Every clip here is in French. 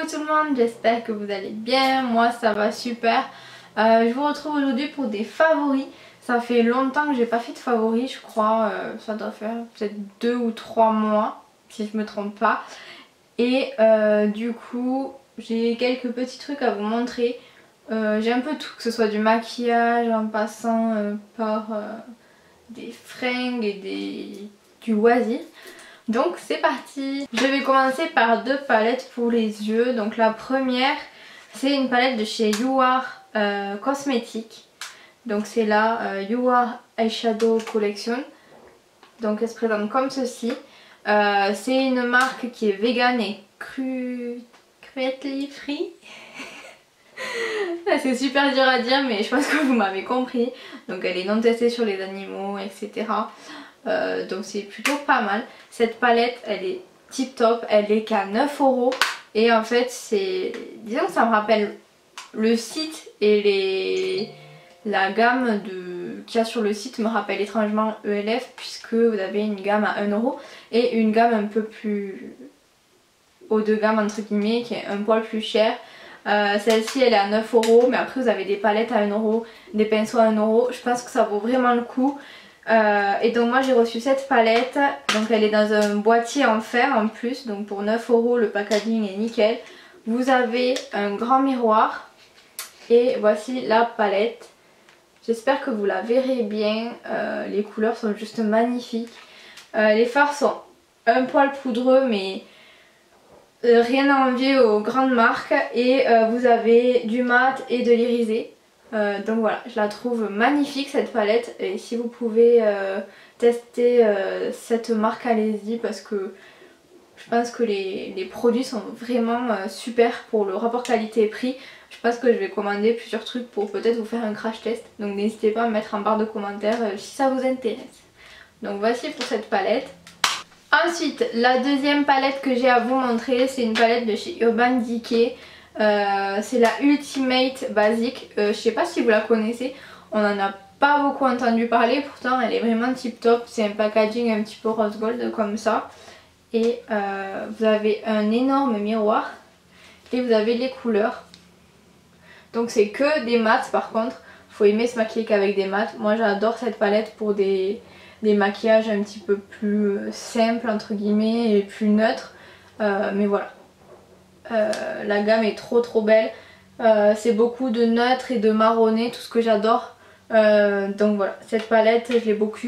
tout le monde, j'espère que vous allez bien, moi ça va super. Je vous retrouve aujourd'hui pour des favoris. Ça fait longtemps que j'ai pas fait de favoris, je crois, ça doit faire peut-être 2 ou 3 mois si je me trompe pas. Et du coup j'ai quelques petits trucs à vous montrer. J'ai un peu tout, que ce soit du maquillage en passant par des fringues et du loisir. Donc c'est parti. Je vais commencer par 2 palettes pour les yeux. Donc la première c'est une palette de chez You Are Cosmetics. Donc c'est la You Are Eyeshadow Collection. Donc elle se présente comme ceci. C'est une marque qui est vegan et cruelty free. C'est super dur à dire mais je pense que vous m'avez compris. Donc elle est non testée sur les animaux, etc. Donc c'est plutôt pas mal. Cette palette elle est tip top, elle est qu'à 9 € et en fait c'est, disons que ça me rappelle le site et la gamme qu'il y a sur le site me rappelle étrangement ELF, puisque vous avez une gamme à 1 € et une gamme un peu plus haut de gamme entre guillemets qui est un poil plus chère. Celle-ci elle est à 9 € mais après vous avez des palettes à 1 €, des pinceaux à 1 €, je pense que ça vaut vraiment le coup. Et donc moi j'ai reçu cette palette, donc elle est dans un boîtier en fer en plus, donc pour 9 € le packaging est nickel. Vous avez un grand miroir et voici la palette. J'espère que vous la verrez bien, les couleurs sont juste magnifiques. Les fards sont un poil poudreux mais rien à envier aux grandes marques, et vous avez du mat et de l'irisé. Donc voilà, je la trouve magnifique cette palette, et si vous pouvez tester cette marque, allez-y, parce que je pense que les produits sont vraiment super pour le rapport qualité-prix. Je pense que je vais commander plusieurs trucs pour peut-être vous faire un crash test, donc n'hésitez pas à me mettre en barre de commentaires si ça vous intéresse. Donc voici pour cette palette. Ensuite, la deuxième palette que j'ai à vous montrer, c'est une palette de chez Urban Decay. C'est la Ultimate Basic. Je sais pas si vous la connaissez, on en a pas beaucoup entendu parler, pourtant elle est vraiment tip top. C'est un packaging un petit peu rose gold comme ça. Et vous avez un énorme miroir et vous avez les couleurs. Donc c'est que des mats par contre, faut aimer se maquiller qu'avec des mats. Moi j'adore cette palette pour des maquillages un petit peu plus simples entre guillemets et plus neutres. Mais voilà. La gamme est trop belle, c'est beaucoup de neutre et de marronné, tout ce que j'adore. Donc voilà, cette palette je l'ai beaucoup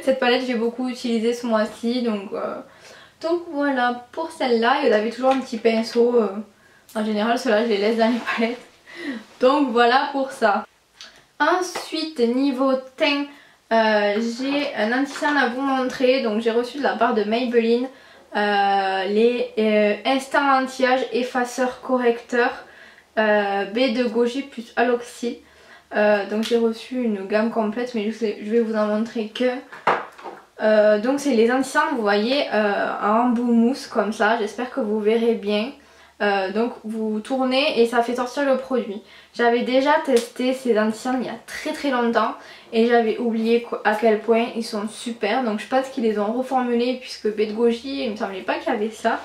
cette palette j'ai beaucoup utilisée ce mois-ci, donc voilà pour celle-là. Et vous avez toujours un petit pinceau, en général ceux-là je les laisse dans les palettes. Donc voilà pour ça. Ensuite niveau teint, j'ai un anti-cerne à vous montrer. Donc j'ai reçu de la part de Maybelline les Instant Anti-Âge Effaceur Correcteur B de Goji plus Aloxyl. Donc j'ai reçu une gamme complète, mais je vais vous en montrer que. Donc c'est les anti-cernes, vous voyez, en embout mousse comme ça, j'espère que vous verrez bien. Donc vous tournez et ça fait sortir le produit. J'avais déjà testé ces anti-cernes il y a très longtemps et j'avais oublié à quel point ils sont super. Donc je pense qu'ils les ont reformulés, puisque B de Goji, il me semblait pas qu'il y avait ça.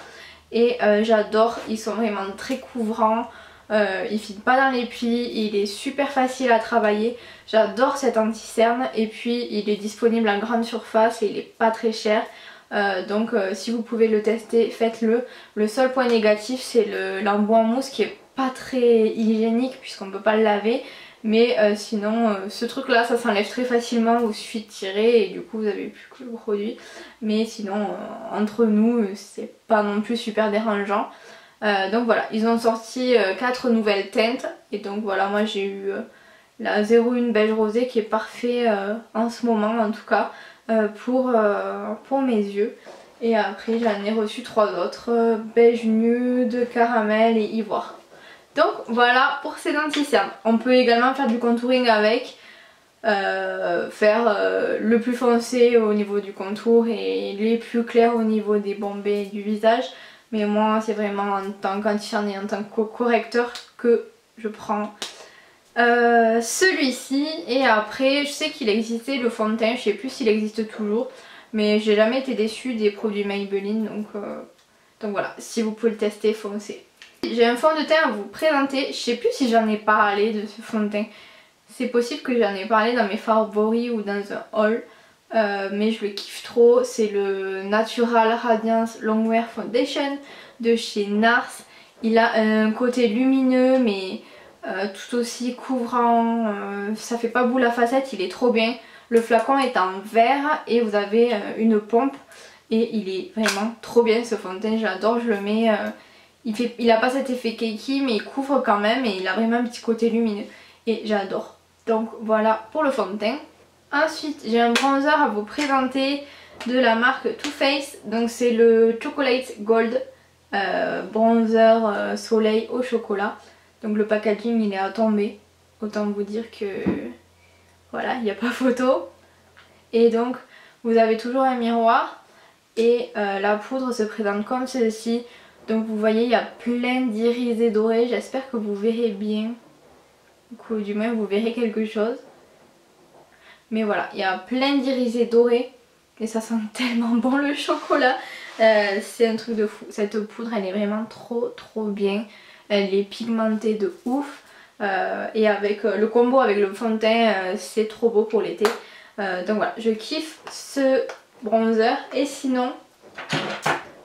Et j'adore, ils sont vraiment très couvrants, ils filent pas dans les plis, il est super facile à travailler. J'adore cet anti-cerne, et puis il est disponible en grande surface et il est pas très cher. Donc si vous pouvez le tester, faites-le. Le seul point négatif c'est l'embout en mousse qui est pas très hygiénique puisqu'on peut pas le laver. Mais sinon ce truc là ça s'enlève très facilement, il vous suffit de tirer et du coup vous avez plus que le produit. Mais sinon entre nous c'est pas non plus super dérangeant. Donc voilà, ils ont sorti 4 nouvelles teintes. Et donc voilà, moi j'ai eu la 01 beige rosé qui est parfait en ce moment en tout cas. Pour mes yeux. Et après j'en ai reçu 3 autres, beige nude, caramel et ivoire. Donc voilà pour ces anti-cernes. On peut également faire du contouring avec, faire le plus foncé au niveau du contour et les plus clairs au niveau des bombés du visage. Mais moi c'est vraiment en tant qu'anti-cerne et en tant que correcteur que je prends celui-ci. Et après je sais qu'il existait le fond de teint, je sais plus s'il existe toujours, mais j'ai jamais été déçue des produits Maybelline, Donc voilà, si vous pouvez le tester, foncez. J'ai un fond de teint à vous présenter. Je sais plus si j'en ai parlé de ce fond de teint. C'est possible que j'en ai parlé dans mes favoris ou dans un haul. Mais je le kiffe trop. C'est le Natural Radiance Longwear Foundation de chez NARS. Il a un côté lumineux mais tout aussi couvrant. Ça fait pas boule à facettes, il est trop bien. Le flacon est en verre et vous avez une pompe. Et il est vraiment trop bien ce fond de teint. J'adore, je le mets... il a pas cet effet cakey mais il couvre quand même et il a vraiment un petit côté lumineux. Et j'adore. Donc voilà pour le fond de teint. Ensuite j'ai un bronzer à vous présenter de la marque Too Faced. Donc c'est le Chocolate Gold bronzer soleil au chocolat. Donc le packaging il est à tomber. Autant vous dire que voilà, il n'y a pas photo. Et donc vous avez toujours un miroir et la poudre se présente comme ceci. Donc vous voyez il y a plein d'irisés dorés. J'espère que vous verrez bien. Ou du moins vous verrez quelque chose. Mais voilà, il y a plein d'irisés dorés. Et ça sent tellement bon le chocolat. C'est un truc de fou. Cette poudre elle est vraiment trop bien. Elle est pigmentée de ouf. Et avec le combo avec le fond de teint c'est trop beau pour l'été. Donc voilà, je kiffe ce bronzer. Et sinon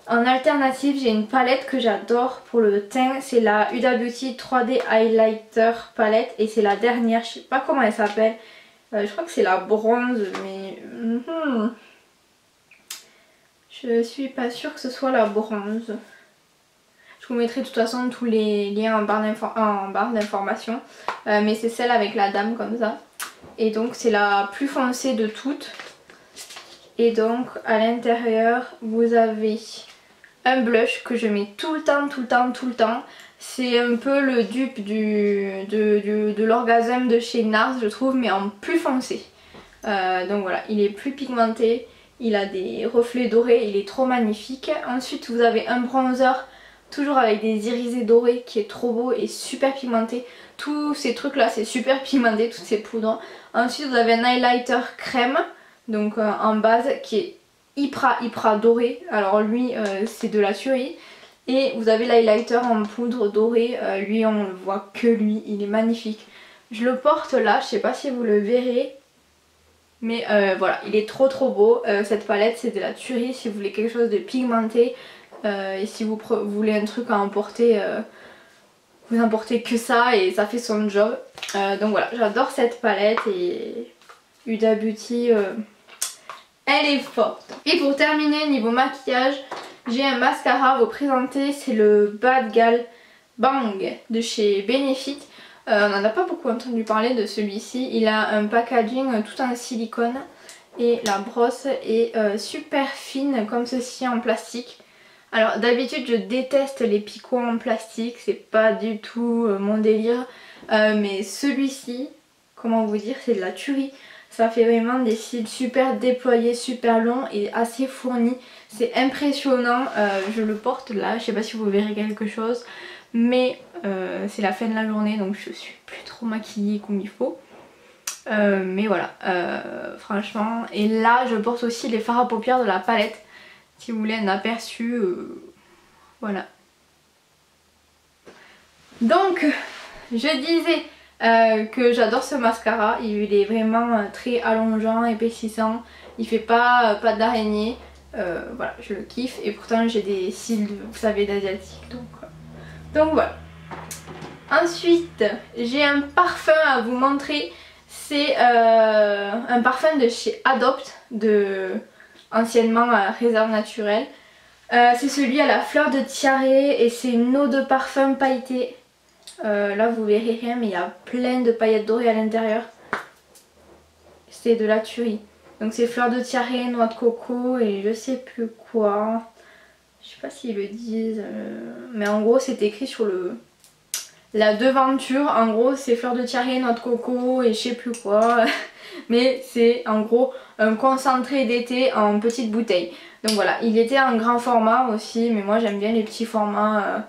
en alternative j'ai une palette que j'adore pour le teint. C'est la Huda Beauty 3D Highlighter palette. Et c'est la dernière, je sais pas comment elle s'appelle. Je crois que c'est la bronze mais... je suis pas sûre que ce soit la bronze. Je vous mettrai de toute façon tous les liens en barre d'informations. Mais c'est celle avec la dame comme ça. Et donc c'est la plus foncée de toutes. Et donc à l'intérieur vous avez un blush que je mets tout le temps. C'est un peu le dupe de l'orgasme de chez NARS je trouve, mais en plus foncé. Donc voilà, il est plus pigmenté, il a des reflets dorés, il est trop magnifique. Ensuite vous avez un bronzer, toujours avec des irisés dorés qui est trop beau et super pigmenté. Tous ces trucs là c'est super pigmenté, toutes ces poudres. Ensuite vous avez un highlighter crème, donc en base qui est hyper doré. Alors lui c'est de la tuerie. Et vous avez l'highlighter en poudre dorée, lui on le voit que lui, il est magnifique. Je le porte là, je sais pas si vous le verrez. Mais voilà, il est trop beau. Cette palette c'est de la tuerie si vous voulez quelque chose de pigmenté. Et si vous voulez un truc à emporter, vous emportez que ça et ça fait son job. Donc voilà, j'adore cette palette et Huda Beauty, elle est forte. Et pour terminer niveau maquillage, j'ai un mascara à vous présenter, c'est le Bad Gal Bang de chez Benefit. On n'en a pas beaucoup entendu parler de celui-ci. Il a un packaging tout en silicone et la brosse est super fine comme ceci en plastique. Alors d'habitude je déteste les picots en plastique, c'est pas du tout mon délire. Mais celui-ci, comment vous dire, c'est de la tuerie. Ça fait vraiment des cils super déployés, super longs et assez fournis. C'est impressionnant, je le porte là, je sais pas si vous verrez quelque chose. Mais c'est la fin de la journée donc je suis plus trop maquillée comme il faut. Mais voilà, franchement. Et là je porte aussi les fards à paupières de la palette. Si vous voulez un aperçu, voilà. Donc je disais que j'adore ce mascara. Il est vraiment très allongeant, épaississant. Il fait pas d'araignée. Voilà, je le kiffe. Et pourtant j'ai des cils, vous savez, d'asiatique. Donc voilà. Ensuite, j'ai un parfum à vous montrer. C'est un parfum de chez Adopt, anciennement Réserve Naturelle. C'est celui à la fleur de tiare et c'est une eau de parfum pailletée. Là vous verrez rien mais il y a plein de paillettes dorées à l'intérieur. C'est de la tuerie. Donc c'est fleur de tiare, noix de coco et je sais plus quoi. Je sais pas s'ils le disent, mais en gros c'est écrit sur la devanture. En gros c'est fleur de tiare, noix de coco et je sais plus quoi. Mais c'est en gros un concentré d'été en petite bouteille. Donc voilà, il était en grand format aussi, mais moi j'aime bien les petits formats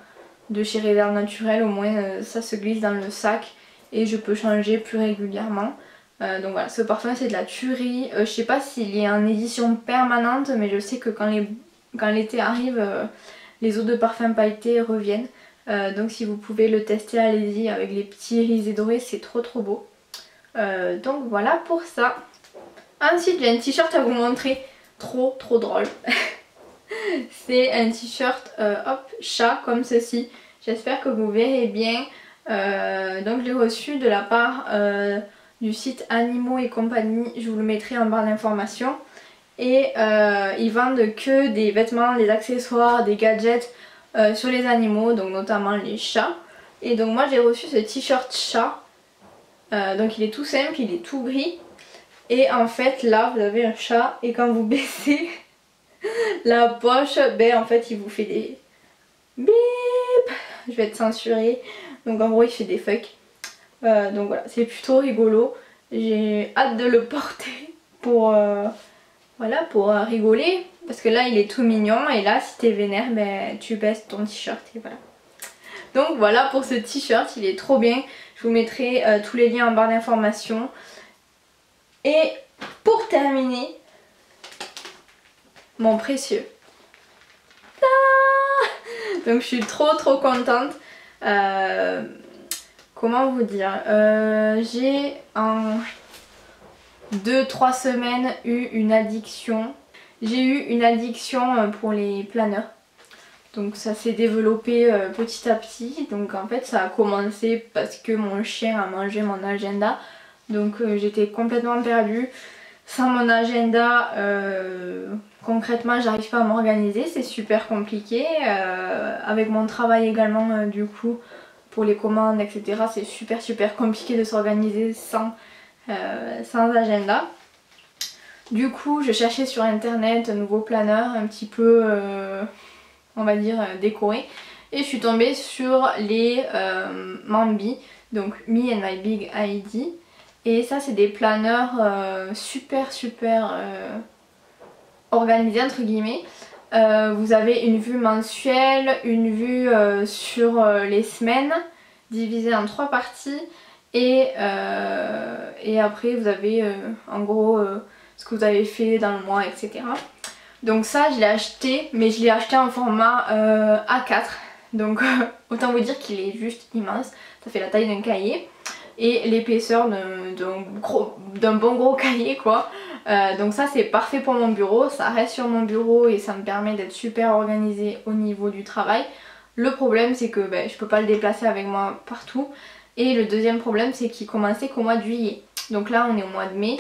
de chez Réserve Naturelle. Au moins ça se glisse dans le sac et je peux changer plus régulièrement. Donc voilà, ce parfum c'est de la tuerie. Je sais pas s'il est en édition permanente, mais je sais que quand l'été arrive, les eaux de parfum pailletées reviennent. Donc si vous pouvez le tester, allez-y, avec les petits irisés dorés, c'est trop beau. Donc voilà pour ça. Ensuite j'ai un t-shirt à vous montrer, trop drôle. C'est un t-shirt hop, chat comme ceci. J'espère que vous verrez bien. Donc je l'ai reçu de la part du site Animaux et compagnie. Je vous le mettrai en barre d'informations. Et ils vendent que des vêtements, des accessoires, des gadgets sur les animaux, donc notamment les chats. Et donc moi j'ai reçu ce t-shirt chat. Donc il est tout simple, il est tout gris. Et en fait là vous avez un chat et quand vous baissez la poche, ben en fait il vous fait des bip. Je vais être censurée. Donc en gros il fait des fuck. Donc voilà, c'est plutôt rigolo. J'ai hâte de le porter pour, voilà, pour rigoler. Parce que là il est tout mignon et là si t'es vénère, ben, tu baisses ton t-shirt et voilà. Donc voilà pour ce t-shirt, il est trop bien. Je vous mettrai tous les liens en barre d'informations. Et pour terminer, mon précieux. Ah, donc je suis trop contente. Comment vous dire, j'ai en 2-3 semaines eu une addiction. J'ai eu une addiction pour les planeurs. Donc ça s'est développé petit à petit. Donc en fait ça a commencé parce que mon chien a mangé mon agenda. Donc j'étais complètement perdue. Sans mon agenda, concrètement j'arrive pas à m'organiser. C'est super compliqué. Avec mon travail également du coup pour les commandes etc. C'est super compliqué de s'organiser sans agenda. Du coup je cherchais sur internet un nouveau planeur un petit peu on va dire décoré. Et je suis tombée sur les Mambi. Donc Me and My Big ID. Et ça c'est des planeurs super organisés entre guillemets. Vous avez une vue mensuelle, une vue sur les semaines divisée en 3 parties et après vous avez en gros ce que vous avez fait dans le mois etc. Donc ça je l'ai acheté, mais je l'ai acheté en format A4. Donc autant vous dire qu'il est juste immense, ça fait la taille d'un cahier et l'épaisseur d'un bon gros cahier quoi. Donc ça c'est parfait pour mon bureau, ça reste sur mon bureau et ça me permet d'être super organisée au niveau du travail. Le problème c'est que je peux pas le déplacer avec moi partout. Et le deuxième problème c'est qu'il commençait qu'au mois de juillet. Donc là on est au mois de mai.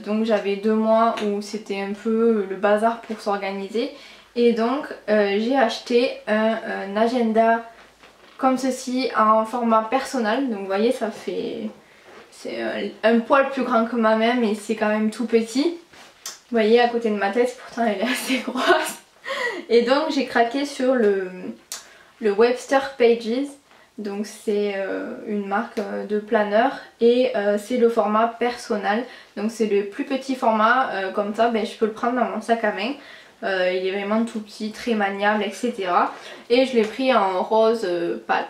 Donc j'avais 2 mois où c'était un peu le bazar pour s'organiser. Et donc j'ai acheté un agenda comme ceci en format personnel. Donc vous voyez ça fait... c'est un poil plus grand que ma main mais c'est quand même tout petit. Vous voyez à côté de ma tête pourtant elle est assez grosse. Et donc j'ai craqué sur le Webster Pages. Donc c'est une marque de planeur et c'est le format personnel. Donc c'est le plus petit format, comme ça je peux le prendre dans mon sac à main. Il est vraiment tout petit, très maniable etc. Et je l'ai pris en rose pâle.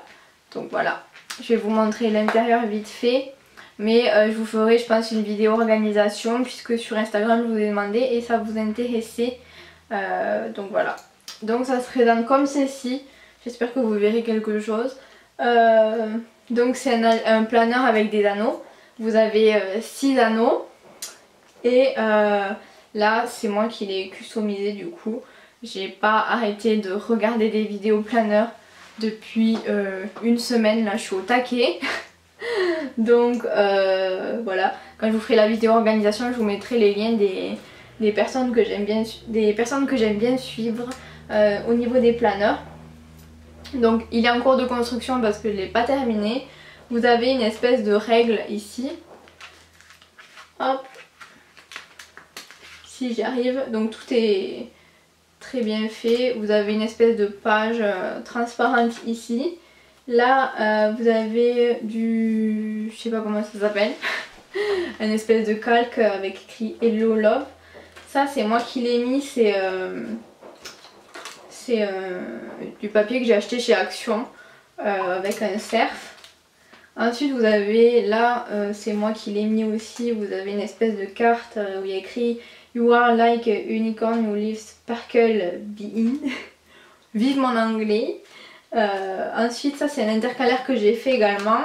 Donc voilà, je vais vous montrer l'intérieur vite fait. Mais je vous ferai je pense une vidéo organisation puisque sur Instagram je vous ai demandé et ça vous intéressait. Donc voilà, donc ça se présente comme ceci. J'espère que vous verrez quelque chose. Donc c'est un planeur avec des anneaux. Vous avez 6 anneaux. Et là c'est moi qui l'ai customisé du coup. J'ai pas arrêté de regarder des vidéos planeurs depuis une semaine. Là je suis au taquet. Donc voilà, quand je vous ferai la vidéo organisation je vous mettrai les liens des personnes que j'aime bien suivre au niveau des planeurs. Donc il est en cours de construction parce que je ne l'ai pas terminé. Vous avez une espèce de règle ici. Hop. Si j'y arrive. Donc tout est très bien fait. Vous avez une espèce de page transparente ici. Là vous avez du... je sais pas comment ça s'appelle. Un espèce de calque avec écrit Hello Love. Ça c'est moi qui l'ai mis. C'est du papier que j'ai acheté chez Action avec un cerf. Ensuite vous avez là, c'est moi qui l'ai mis aussi, vous avez une espèce de carte où il y a écrit You are like a unicorn, you live sparkle be in. vive mon anglais. Ensuite, ça c'est un intercalaire que j'ai fait également.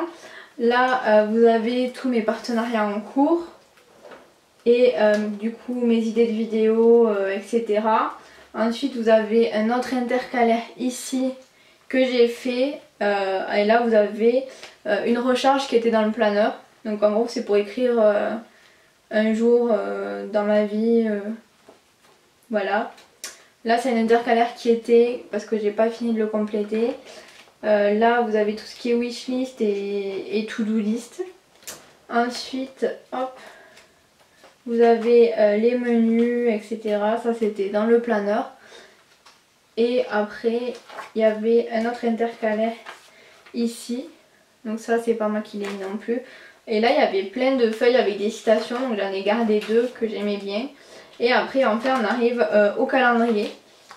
Là, vous avez tous mes partenariats en cours et du coup mes idées de vidéos, etc. Ensuite, vous avez un autre intercalaire ici que j'ai fait. Et là, vous avez une recharge qui était dans le planeur. Donc en gros, c'est pour écrire un jour dans ma vie. Voilà. Là, c'est un intercalaire qui était, parce que j'ai pas fini de le compléter. Là, vous avez tout ce qui est wishlist et to-do list. Ensuite, hop, vous avez les menus, etc. Ça, c'était dans le planeur. Et après, il y avait un autre intercalaire ici. Donc ça, c'est pas moi qui l'ai mis non plus. Et là, il y avait plein de feuilles avec des citations. Donc j'en ai gardé 2 que j'aimais bien. Et après, enfin, on arrive au calendrier.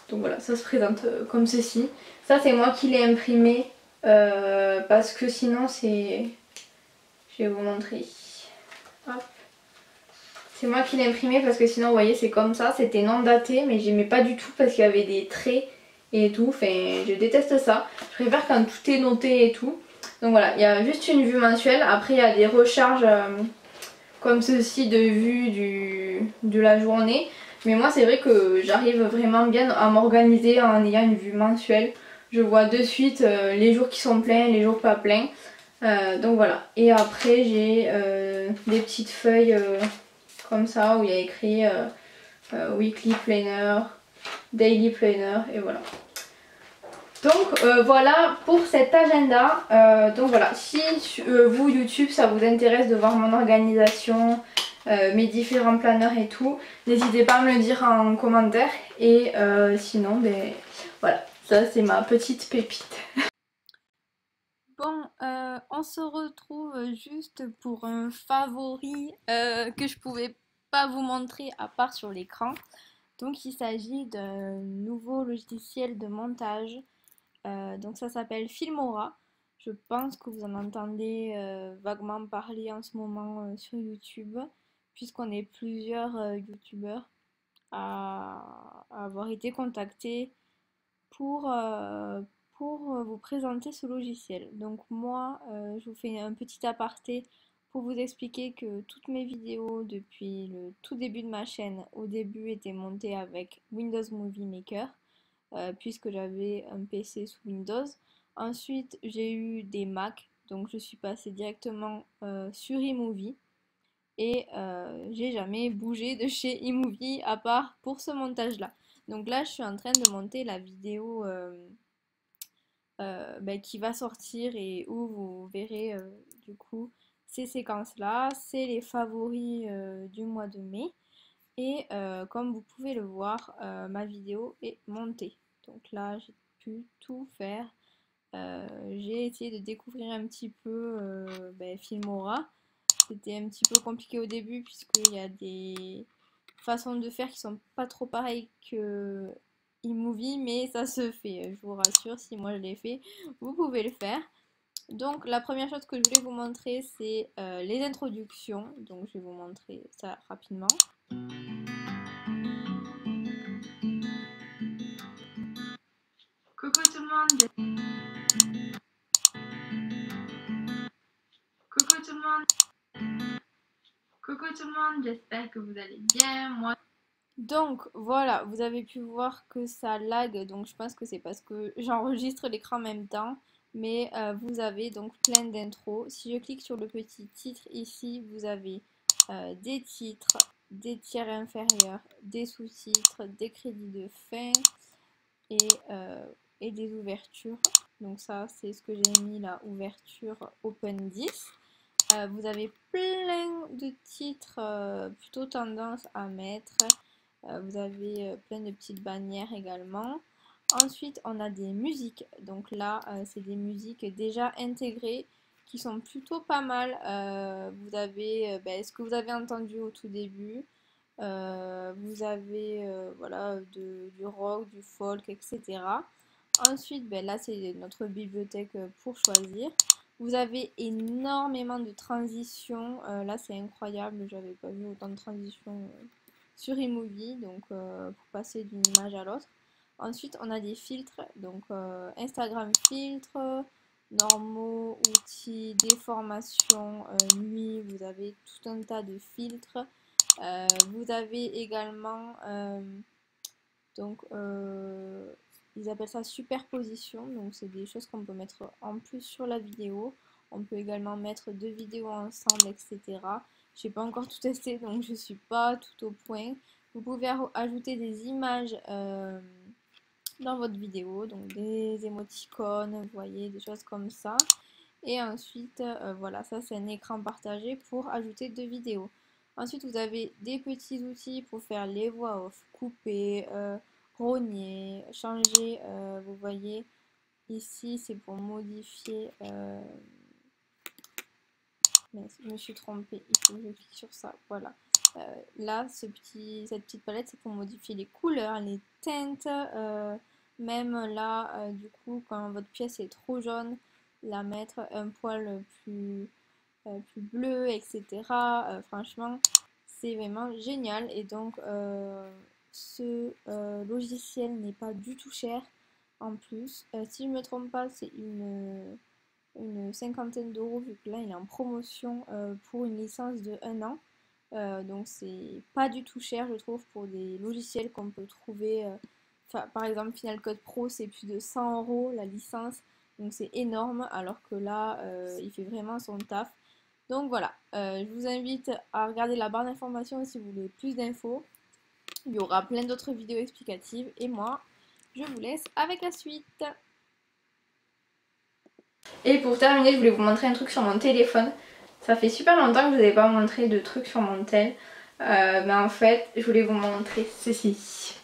Donc voilà, ça se présente comme ceci. Ça, c'est moi qui l'ai imprimé. Parce que sinon, c'est... Je vais vous montrer. Hop. C'est moi qui l'ai imprimé parce que sinon, vous voyez, c'est comme ça. C'était non daté, mais j'aimais pas du tout parce qu'il y avait des traits et tout. Enfin, je déteste ça. Je préfère quand tout est noté et tout. Donc voilà, il y a juste une vue mensuelle. Après, il y a des recharges comme ceci de vue de la journée. Mais moi, c'est vrai que j'arrive vraiment bien à m'organiser en ayant une vue mensuelle. Je vois de suite les jours qui sont pleins, les jours pas pleins. Donc voilà. Et après, j'ai des petites feuilles comme ça où il y a écrit Weekly Planner, Daily Planner et voilà. Donc voilà pour cet agenda. Donc voilà, si vous YouTube ça vous intéresse de voir mon organisation, mes différents planners et tout, n'hésitez pas à me le dire en commentaire. Et sinon, ben voilà, ça c'est ma petite pépite. Bon, on se retrouve juste pour un favori que je pouvais pas vous montrer à part sur l'écran. Donc il s'agit d'un nouveau logiciel de montage. Donc ça s'appelle Filmora. Je pense que vous en entendez vaguement parler en ce moment sur YouTube, puisqu'on est plusieurs YouTubeurs à avoir été contactés pour, euh, pour vous présenter ce logiciel. Donc moi, je vous fais un petit aparté pour vous expliquer que toutes mes vidéos depuis le tout début de ma chaîne, au début étaient montées avec Windows Movie Maker, puisque j'avais un PC sous Windows. Ensuite, j'ai eu des Mac, donc je suis passée directement sur iMovie. Et j'ai jamais bougé de chez iMovie à part pour ce montage là. Donc là je suis en train de monter la vidéo ben, qui va sortir et où vous verrez du coup ces séquences là. C'est les favoris du mois de mai. Et comme vous pouvez le voir, ma vidéo est montée. Donc là j'ai pu tout faire. J'ai essayé de découvrir un petit peu ben, Filmora. C'était un petit peu compliqué au début puisqu'il y a des façons de faire qui sont pas trop pareilles que iMovie, mais ça se fait, je vous rassure, si moi je l'ai fait, vous pouvez le faire. Donc la première chose que je voulais vous montrer, c'est les introductions. Donc je vais vous montrer ça rapidement. Coucou tout le monde. Coucou tout le monde. Coucou tout le monde, j'espère que vous allez bien. Moi. Donc voilà, vous avez pu voir que ça lag, donc je pense que c'est parce que j'enregistre l'écran en même temps. Mais vous avez donc plein d'intros. Si je clique sur le petit titre ici, vous avez des titres, des tiers inférieurs, des sous-titres, des crédits de fin et, et des ouvertures. Donc ça, c'est ce que j'ai mis là, ouverture Open 10. Vous avez plein de titres plutôt tendance à mettre. Vous avez plein de petites bannières également. Ensuite, on a des musiques. Donc là, c'est des musiques déjà intégrées qui sont plutôt pas mal. Vous avez ben, ce que vous avez entendu au tout début. Vous avez voilà, du rock, du folk, etc. Ensuite, ben, là, c'est notre bibliothèque pour choisir. Vous avez énormément de transitions. Là, c'est incroyable. J'avais pas vu autant de transitions sur iMovie. Donc, pour passer d'une image à l'autre. Ensuite on a des filtres, donc Instagram filtres, normaux, outils, déformation, nuit, vous avez tout un tas de filtres. Vous avez également donc ils appellent ça superposition, donc c'est des choses qu'on peut mettre en plus sur la vidéo. On peut également mettre deux vidéos ensemble, etc. Je n'ai pas encore tout testé, donc je ne suis pas tout au point. Vous pouvez ajouter des images dans votre vidéo, donc des émoticônes, vous voyez, des choses comme ça. Et ensuite, voilà, ça c'est un écran partagé pour ajouter deux vidéos. Ensuite, vous avez des petits outils pour faire les voix off, couper, rogner, changer. Vous voyez, ici c'est pour modifier. Mais je me suis trompée, il faut que je clique sur ça. Voilà. Là, cette petite palette, c'est pour modifier les couleurs, les teintes. Même là, du coup, quand votre pièce est trop jaune, la mettre un poil plus bleu, etc. Franchement, c'est vraiment génial. Et donc, ce logiciel n'est pas du tout cher en plus. Si je ne me trompe pas, c'est une cinquantaine d'euros vu que là, il est en promotion pour une licence de 1 an. Donc, c'est pas du tout cher, je trouve, pour des logiciels qu'on peut trouver. Par exemple, Final Cut Pro, c'est plus de 100 euros la licence. Donc c'est énorme, alors que là, il fait vraiment son taf. Donc voilà, je vous invite à regarder la barre d'informations si vous voulez plus d'infos. Il y aura plein d'autres vidéos explicatives. Et moi, je vous laisse avec la suite. Et pour terminer, je voulais vous montrer un truc sur mon téléphone. Ça fait super longtemps que je vous avais pas montré de trucs sur mon tel. Mais en fait, je voulais vous montrer ceci.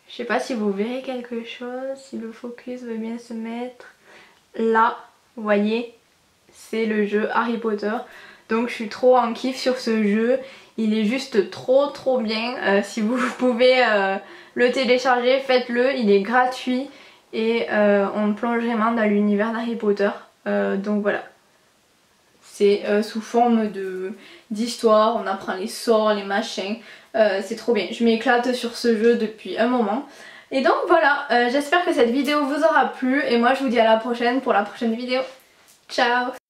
Je sais pas si vous verrez quelque chose, si le focus veut bien se mettre. Là, vous voyez, c'est le jeu Harry Potter. Donc je suis trop en kiff sur ce jeu. Il est juste trop bien. Si vous pouvez le télécharger, faites-le. Il est gratuit. Et on plonge vraiment dans l'univers d'Harry Potter. Donc voilà. C'est sous forme d'histoire. On apprend les sorts, les machins. C'est trop bien. Je m'éclate sur ce jeu depuis un moment. Et donc voilà, j'espère que cette vidéo vous aura plu. Et moi je vous dis à la prochaine pour la prochaine vidéo. Ciao!